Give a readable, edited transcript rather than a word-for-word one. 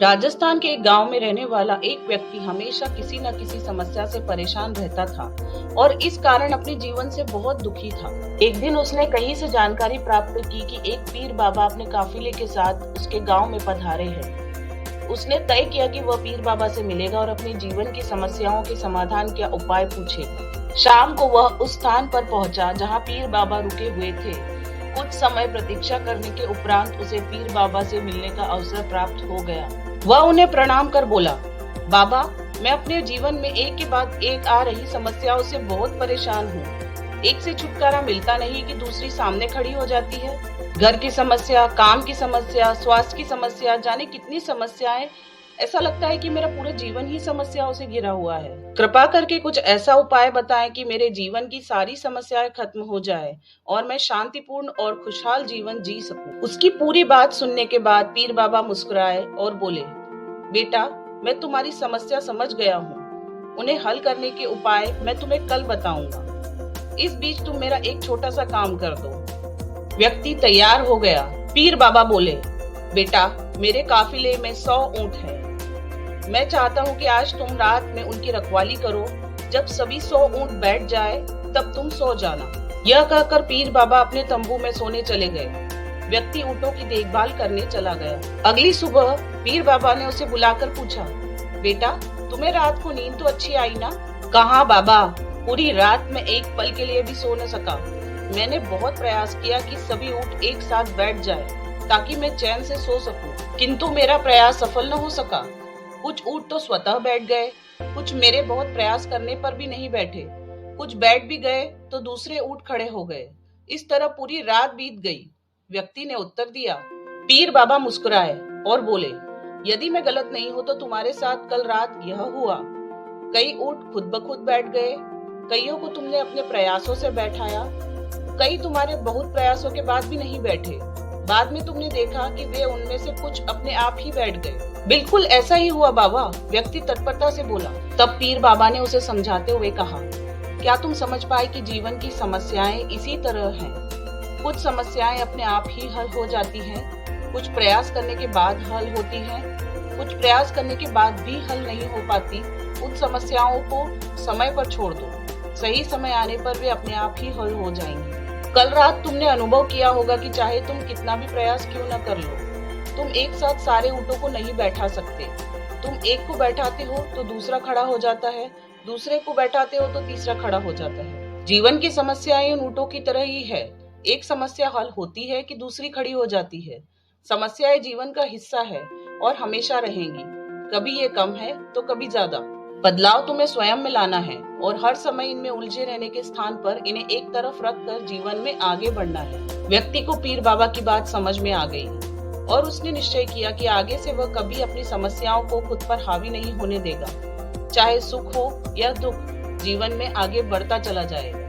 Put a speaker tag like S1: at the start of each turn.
S1: राजस्थान के एक गांव में रहने वाला एक व्यक्ति हमेशा किसी न किसी समस्या से परेशान रहता था और इस कारण अपने जीवन से बहुत दुखी था। एक दिन उसने कहीं से जानकारी प्राप्त की कि एक पीर बाबा अपने काफिले के साथ उसके गांव में पधारे हैं। उसने तय किया कि वह पीर बाबा से मिलेगा और अपने जीवन की समस्याओं के समाधान का उपाय पूछेगा। शाम को वह उस स्थान पर पहुंचा जहां पीर बाबा रुके हुए थे। कुछ समय प्रतीक्षा करने के उपरांत उसे पीर बाबा से मिलने का अवसर प्राप्त हो गया। वह उन्हें प्रणाम कर बोला, बाबा, मैं अपने जीवन में एक के बाद एक आ रही समस्याओं से बहुत परेशान हूँ। एक से छुटकारा मिलता नहीं कि दूसरी सामने खड़ी हो जाती है। घर की समस्या, काम की समस्या, स्वास्थ्य की समस्या, जाने कितनी समस्याएं। ऐसा लगता है कि मेरा पूरा जीवन ही समस्याओं से घिरा हुआ है। कृपा करके कुछ ऐसा उपाय बताएं कि मेरे जीवन की सारी समस्याएं खत्म हो जाए और मैं शांतिपूर्ण और खुशहाल जीवन जी सकूं। उसकी पूरी बात सुनने के बाद पीर बाबा मुस्कुराए और बोले, बेटा, मैं तुम्हारी समस्या समझ गया हूँ। उन्हें हल करने के उपाय मैं तुम्हें कल बताऊंगा। इस बीच तुम मेरा एक छोटा सा काम कर दो। व्यक्ति तैयार हो गया। पीर बाबा बोले, बेटा, मेरे काफिले में 100 ऊंट हैं। मैं चाहता हूँ कि आज तुम रात में उनकी रखवाली करो। जब सभी 100 ऊंट बैठ जाए तब तुम सो जाना। यह कहकर पीर बाबा अपने तंबू में सोने चले गए। व्यक्ति ऊंटों की देखभाल करने चला गया। अगली सुबह पीर बाबा ने उसे बुलाकर पूछा, बेटा, तुम्हें रात को नींद तो अच्छी आई ना? कहाँ बाबा, पूरी रात में एक पल के लिए भी सो न सका। मैंने बहुत प्रयास किया कि सभी ऊंट एक साथ बैठ जाए ताकि मैं चैन से सो सकूं, किंतु मेरा प्रयास सफल न हो सका। कुछ ऊंट तो स्वतः बैठ गए, कुछ मेरे बहुत प्रयास करने पर भी नहीं बैठे। कुछ बैठ भी गए तो दूसरे ऊंट खड़े हो गए। इस तरह पूरी रात बीत गई। व्यक्ति ने उत्तर दिया। पीर बाबा मुस्कुराए और बोले, यदि मैं गलत नहीं हूं तो तुम्हारे साथ कल रात यह हुआ। कई ऊंट खुद ब खुद बैठ गए, कईयों को तुमने अपने प्रयासों से बैठाया, कई तुम्हारे बहुत प्रयासों के बाद भी नहीं बैठे। बाद में तुमने देखा कि वे उनमें से कुछ अपने आप ही बैठ गए। बिल्कुल ऐसा ही हुआ बाबा, व्यक्ति तत्परता से बोला। तब पीर बाबा ने उसे समझाते हुए कहा, क्या तुम समझ पाए कि जीवन की समस्याएं इसी तरह हैं? कुछ समस्याएं अपने आप ही हल हो जाती हैं, कुछ प्रयास करने के बाद हल होती हैं, कुछ प्रयास करने के बाद भी हल नहीं हो पाती। उन समस्याओं को समय पर छोड़ दो, सही समय आने पर वे अपने आप ही हल हो जाएंगी। कल रात तुमने अनुभव किया होगा कि चाहे तुम कितना भी प्रयास क्यों न कर लो, तुम एक साथ सारे ऊंटों को नहीं बैठा सकते। तुम एक को बैठाते हो तो दूसरा खड़ा हो जाता है, दूसरे को बैठाते हो तो तीसरा खड़ा हो जाता है। जीवन की समस्याएं उन ऊंटों की तरह ही है। एक समस्या हल होती है कि दूसरी खड़ी हो जाती है। समस्याएं जीवन का हिस्सा है और हमेशा रहेंगी। कभी ये कम है तो कभी ज्यादा। बदलाव तुम्हें स्वयं में लाना है और हर समय इनमें उलझे रहने के स्थान पर इन्हें एक तरफ रखकर जीवन में आगे बढ़ना है। व्यक्ति को पीर बाबा की बात समझ में आ गई और उसने निश्चय किया कि आगे से वह कभी अपनी समस्याओं को खुद पर हावी नहीं होने देगा। चाहे सुख हो या दुख, जीवन में आगे बढ़ता चला जाएगा।